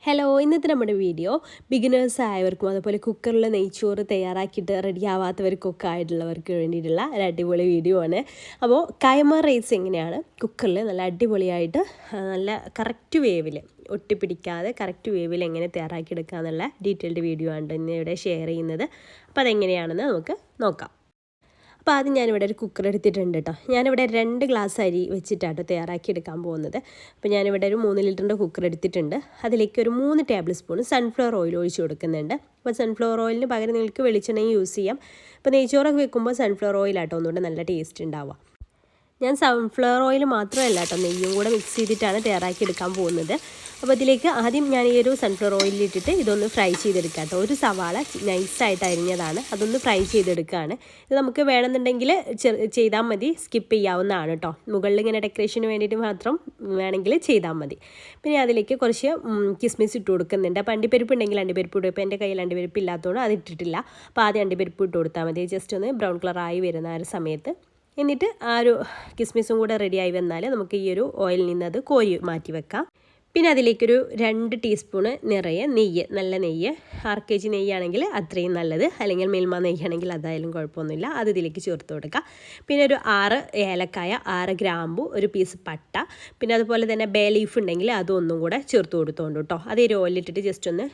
Hello, ഇന്നത്തെ നമ്മുടെ video beginners ആയവർക്കും അതുപോലെ കുക്കറിൽ നെയ്ച്ചോറ് തയ്യാറാക്കിയിട്ട് റെഡി ആവാത്തവർക്കൊക്കെ ആയിട്ടുള്ളവർക്ക് വേണ്ടിയിട്ടുള്ള ഒരു അടിപൊളി വീഡിയോ ആണ്. അപ്പോൾ കൈമ റൈസ് എങ്ങനെയാണ് കുക്കറിൽ നല്ല അടിപൊളിയായിട്ട് നല്ല കറക്റ്റ് വേവിൽ ഒട്ടിപ്പിടിക്കാതെ കറക്റ്റ് വേവിൽ എങ്ങനെ തയ്യാറാക്കിയെടുക്കുക എന്നുള്ള ഡീറ്റെയിൽഡ് വീഡിയോ ആണ് ഇന്നിവിടെ ഷെയർ ചെയ്യുന്നത്. അപ്പോൾ അതെങ്ങനെയാണെന്ന് നമുക്ക് നോക്കാം. അപ്പോൾ ആദ്യം ഞാനിവിടെ ഒരു കുക്കർ എടുത്തിട്ടുണ്ട് കേട്ടോ. ഞാനിവിടെ 2 ഗ്ലാസ് അരി വെച്ചിട്ടാട്ടോ തയ്യാറാക്കി എടുക്കാൻ പോകുന്നത്. അപ്പോൾ ഞാനിവിടെ ഒരു 3 ലിറ്ററിൻ്റെ കുക്കർ എടുത്തിട്ടുണ്ട്. അതിലേക്ക് ഒരു 3 ടേബിൾ സ്പൂൺ സൺഫ്ലവർ ഓയിൽ ഒഴിച്ച് കൊടുക്കുന്നുണ്ട്. അപ്പോൾ സൺഫ്ലവർ ഓയിലിന് പകരം നിങ്ങൾക്ക് വെളിച്ചെണ്ണയും യൂസ് ചെയ്യാം. അപ്പോൾ നെയ്ച്ചോറൊക്കെ വെക്കുമ്പോൾ സൺഫ്ലവർ ഓയിലാട്ടോ ഒന്നുകൂടെ നല്ല ടേസ്റ്റ് ഉണ്ടാവുക. ഞാൻ സൺഫ്ലവർ ഓയിൽ മാത്രമല്ല കേട്ടോ, നെയ്യും കൂടെ മിക്സ് ചെയ്തിട്ടാണ് തയ്യാറാക്കി എടുക്കാൻ പോകുന്നത്. അപ്പോൾ ഇതിലേക്ക് ആദ്യം ഞാൻ ഈ ഒരു സൺഫ്ലവർ ഓയിലിട്ടിട്ട് ഇതൊന്ന് ഫ്രൈ ചെയ്തെടുക്കാം കേട്ടോ. ഒരു സവാള നൈസായിട്ട് അരിഞ്ഞതാണ്, അതൊന്ന് ഫ്രൈ ചെയ്തെടുക്കുകയാണ്. ഇത് നമുക്ക് വേണമെന്നുണ്ടെങ്കിൽ ചെയ്താൽ മതി, സ്കിപ്പ് ചെയ്യാവുന്നതാണ് കേട്ടോ. മുകളിൽ ഇങ്ങനെ ഡെക്കറേഷന് വേണ്ടിയിട്ട് മാത്രം വേണമെങ്കിൽ ചെയ്താൽ മതി. പിന്നെ അതിലേക്ക് കുറച്ച് കിസ്മിസ് ഇട്ട് കൊടുക്കുന്നുണ്ട്. അപ്പോൾ അണ്ടിപ്പരിപ്പ് ഉണ്ടെങ്കിൽ അണ്ടിപ്പരിപ്പ് ഇടും. ഇപ്പോൾ എൻ്റെ കയ്യിൽ അണ്ടിപ്പരിപ്പ് ഇല്ലാത്തതുകൊണ്ട് അത് ഇട്ടിട്ടില്ല. അപ്പോൾ ആദ്യം അണ്ടിപ്പരിപ്പ് ഇട്ട് കൊടുത്താൽ മതി. ജസ്റ്റ് ഒന്ന് ബ്രൗൺ കളറായി വരുന്ന ആ ഒരു സമയത്ത്. എന്നിട്ട് ആ ഒരു കിസ്മിസും കൂടെ റെഡിയായി വന്നാൽ നമുക്ക് ഈ ഒരു ഓയിലിൽ നിന്ന് അത് കോരി മാറ്റി വെക്കാം. പിന്നെ അതിലേക്കൊരു 2 ടീസ്പൂണ് നിറയെ നെയ്യ്, നല്ല നെയ്യ്, 6 kg നെയ്യാണെങ്കിൽ അത്രയും നല്ലത്, അല്ലെങ്കിൽ മിൽമ നെയ്യാണെങ്കിൽ അതായാലും കുഴപ്പമൊന്നുമില്ല. അത് ഇതിലേക്ക് ചേർത്ത് കൊടുക്കുക. പിന്നെ ഒരു 6 ഏലക്കായ, 6 ഗ്രാമ്പു, ഒരു പീസ് പട്ട, പിന്നെ അതുപോലെ തന്നെ ബേ ലീഫ് ഉണ്ടെങ്കിൽ അതൊന്നും കൂടെ ചേർത്ത് കൊടുത്തോണ്ട് കേട്ടോ. അത് ഈ ഓയിലിട്ടിട്ട് ജസ്റ്റ് ഒന്ന്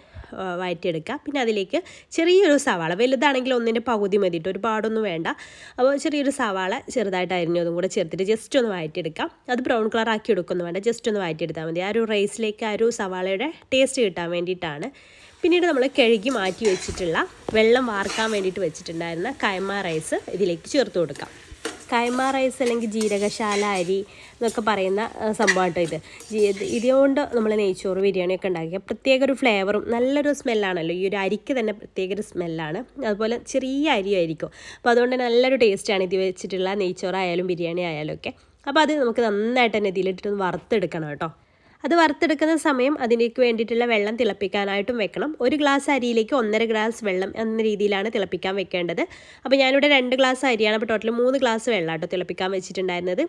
വഴറ്റിയെടുക്കുക. പിന്നെ അതിലേക്ക് ചെറിയൊരു സവാള, വലുതാണെങ്കിൽ 1/4 പകുതി മതിയിട്ട്, ഒരുപാടൊന്നും വേണ്ട. അപ്പോൾ ചെറിയൊരു സവാള ചെറുതായിട്ട് അരിഞ്ഞതും കൂടെ ചേർത്തിട്ട് ജസ്റ്റ് ഒന്ന് വഴറ്റിയെടുക്കാം. അത് ബ്രൗൺ കളർ ആക്കി എടുക്കൊന്നും വേണ്ട, ജസ്റ്റ് ഒന്ന് വഴറ്റിയെടുത്താൽ മതി. ആ ഒരു റൈസിലേക്ക് ആ ഒരു സവാളയുടെ ടേസ്റ്റ് കിട്ടാൻ വേണ്ടിയിട്ടാണ്. പിന്നീട് നമ്മൾ കഴുകി മാറ്റി വെച്ചിട്ടുള്ള വെള്ളം വാർക്കാൻ വേണ്ടിയിട്ട് വെച്ചിട്ടുണ്ടായിരുന്ന കൈമ റൈസ് ഇതിലേക്ക് ചേർത്ത് കൊടുക്കാം. കൈമ റൈസ് അല്ലെങ്കിൽ ജീരകശാല അരി എന്നൊക്കെ പറയുന്ന സംഭവമാട്ടോ ഇത്. ഇതുകൊണ്ട് നമ്മൾ നെയ്ച്ചോറ് ബിരിയാണിയൊക്കെ ഉണ്ടാക്കിയ പ്രത്യേക ഒരു ഫ്ലേവറും നല്ലൊരു സ്മെല്ലാണല്ലോ. ഈ ഒരു അരിക്ക് തന്നെ പ്രത്യേക ഒരു സ്മെല്ലാണ്. അതുപോലെ ചെറിയ അരിയായിരിക്കും. അപ്പോൾ അതുകൊണ്ട് നല്ലൊരു ടേസ്റ്റാണ് ഇത് വെച്ചിട്ടുള്ള നെയ്ച്ചോറായാലും ബിരിയാണി ആയാലും ഒക്കെ. അപ്പോൾ അത് നമുക്ക് നന്നായിട്ട് തന്നെ ഇതിലിട്ടിട്ട് വറുത്തെടുക്കണം കേട്ടോ. അത് വറുത്തെടുക്കുന്ന സമയം അതിലേക്ക് വേണ്ടിയിട്ടുള്ള വെള്ളം തിളപ്പിക്കാനായിട്ടും വെക്കണം. 1 ഗ്ലാസ് അരിയിലേക്ക് 1.5 ഗ്ലാസ് വെള്ളം എന്ന രീതിയിലാണ് തിളപ്പിക്കാൻ വെക്കേണ്ടത്. അപ്പോൾ ഞാനിവിടെ 2 ഗ്ലാസ് അരിയാണ്, അപ്പോൾ ടോട്ടൽ 3 ഗ്ലാസ് വെള്ളമാട്ടോ തിളപ്പിക്കാൻ വെച്ചിട്ടുണ്ടായിരുന്നത്.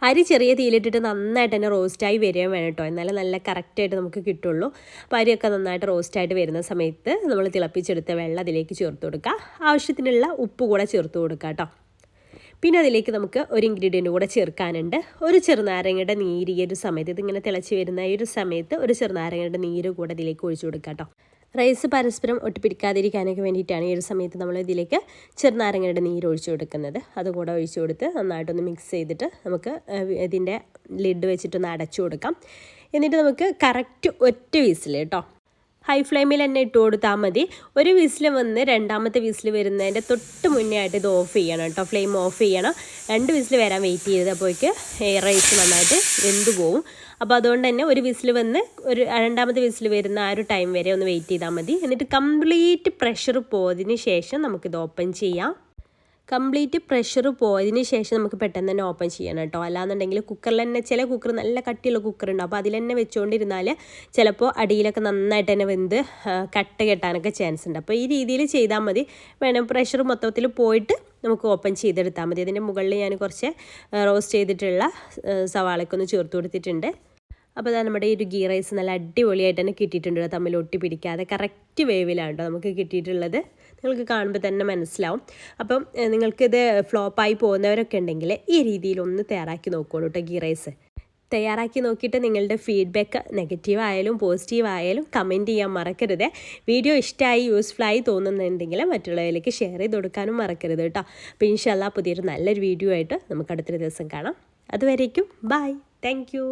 അരി ചെറിയ തീയിലിട്ടിട്ട് നന്നായിട്ട് തന്നെ റോസ്റ്റായി വരികയും വേണം കേട്ടോ, എന്നാലും നല്ല കറക്റ്റായിട്ട് നമുക്ക് കിട്ടുള്ളൂ. അപ്പോൾ അരിയൊക്കെ നന്നായിട്ട് റോസ്റ്റായിട്ട് വരുന്ന സമയത്ത് നമ്മൾ തിളപ്പിച്ചെടുത്ത വെള്ളം അതിലേക്ക് ചേർത്ത് കൊടുക്കുക. ആവശ്യത്തിനുള്ള ഉപ്പ് കൂടെ ചേർത്ത് കൊടുക്കുക കേട്ടോ. പിന്നെ അതിലേക്ക് നമുക്ക് ഒരു ഇൻഗ്രീഡിയൻ്റ് കൂടെ ചേർക്കാനുണ്ട്. ഒരു ചെറുനാരങ്ങയുടെ നീര് ഈ ഒരു സമയത്ത്, ഇതിങ്ങനെ തിളച്ച് വരുന്ന ഈ ഒരു സമയത്ത് ഒരു ചെറുനാരങ്ങയുടെ നീര് കൂടെ ഇതിലേക്ക് ഒഴിച്ചു കൊടുക്കുക കേട്ടോ. റൈസ് പരസ്പരം ഒട്ടിപ്പിടിക്കാതിരിക്കാനൊക്കെ വേണ്ടിയിട്ടാണ് ഈ ഒരു സമയത്ത് നമ്മൾ ഇതിലേക്ക് ചെറുനാരങ്ങയുടെ നീര് ഒഴിച്ചു കൊടുക്കുന്നത്. അതുകൂടെ ഒഴിച്ചു കൊടുത്ത് നന്നായിട്ടൊന്ന് മിക്സ് ചെയ്തിട്ട് നമുക്ക് ഇതിൻ്റെ ലിഡ് വെച്ചിട്ടൊന്ന് അടച്ചു കൊടുക്കാം. എന്നിട്ട് നമുക്ക് കറക്റ്റ് ഒറ്റ വിസിൽ കേട്ടോ, ഹൈ ഫ്ലെയിമിൽ തന്നെ ഇട്ട് കൊടുത്താൽ മതി. ഒരു വിസിൽ വന്ന് രണ്ടാമത്തെ വിസിൽ വരുന്നതിൻ്റെ തൊട്ട് മുന്നേ ആയിട്ട് ഇത് ഓഫ് ചെയ്യണം കേട്ടോ. ഫ്ലെയിം ഓഫ് ചെയ്യണം. 2 വിസിൽ വരാൻ വെയിറ്റ് ചെയ്ത് അപ്പോഴേക്ക് റൈസ് നന്നായിട്ട് വെന്ത് പോവും. അപ്പോൾ അതുകൊണ്ട് തന്നെ ഒരു വിസിൽ വന്ന് ഒരു രണ്ടാമത്തെ വിസിൽ വരുന്ന ആ ഒരു ടൈം വരെ ഒന്ന് വെയിറ്റ് ചെയ്താൽ മതി. എന്നിട്ട് കംപ്ലീറ്റ് പ്രഷർ പോയതിന് ശേഷം നമുക്കിത് ഓപ്പൺ ചെയ്യാം. കംപ്ലീറ്റ് പ്രഷർ പോയതിന് ശേഷം നമുക്ക് പെട്ടെന്ന് തന്നെ ഓപ്പൺ ചെയ്യണം കേട്ടോ. അല്ലാന്നുണ്ടെങ്കിൽ കുക്കറിൽ തന്നെ, ചില കുക്കർ നല്ല കട്ടിയുള്ള കുക്കറുണ്ട്, അപ്പോൾ അതിൽ തന്നെ വെച്ചുകൊണ്ടിരുന്നാൽ ചിലപ്പോൾ അടിയിലൊക്കെ നന്നായിട്ട് തന്നെ വെന്ത് കട്ട കെട്ടാനൊക്കെ ചാൻസ് ഉണ്ട്. അപ്പോൾ ഈ രീതിയിൽ ചെയ്താൽ മതി. വേണം പ്രഷർ മൊത്തത്തിൽ പോയിട്ട് നമുക്ക് ഓപ്പൺ ചെയ്തെടുത്താൽ മതി. അതിൻ്റെ മുകളിൽ ഞാൻ കുറച്ച് റോസ്റ്റ് ചെയ്തിട്ടുള്ള സവാളയ്ക്കൊന്ന് ചേർത്ത് കൊടുത്തിട്ടുണ്ട്. അപ്പോൾ അതാണ് നമ്മുടെ ഈ ഒരു ഗീ റൈസ് നല്ല അടിപൊളിയായിട്ട് തന്നെ കിട്ടിയിട്ടുണ്ട്. തമ്മിൽ ഒട്ടി പിടിക്കാതെ കറക്റ്റ് വേവിലാണ് കേട്ടോ നമുക്ക് കിട്ടിയിട്ടുള്ളത്. നിങ്ങൾക്ക് കാണുമ്പോൾ തന്നെ മനസ്സിലാവും. അപ്പം നിങ്ങൾക്കിത് ഫ്ലോപ്പായി പോകുന്നവരൊക്കെ ഉണ്ടെങ്കിൽ ഈ രീതിയിലൊന്ന് തയ്യാറാക്കി നോക്കുകയുള്ളൂ കേട്ടോ. ഗീ റൈസ് തയ്യാറാക്കി നോക്കിയിട്ട് നിങ്ങളുടെ ഫീഡ്ബാക്ക് നെഗറ്റീവ് ആയാലും പോസിറ്റീവ് ആയാലും കമൻറ്റ് ചെയ്യാൻ മറക്കരുത്. വീഡിയോ ഇഷ്ടമായി യൂസ്ഫുള്ളായി തോന്നുന്നുണ്ടെങ്കിൽ മറ്റുള്ളവരിലേക്ക് ഷെയർ ചെയ്ത് കൊടുക്കാനും മറക്കരുത് കേട്ടോ. അപ്പോൾ ഇൻഷാല്ലാ പുതിയൊരു നല്ലൊരു വീഡിയോ ആയിട്ട് നമുക്ക് അടുത്തൊരു ദിവസം കാണാം. അതുവരേക്കും ബൈ, താങ്ക് യു.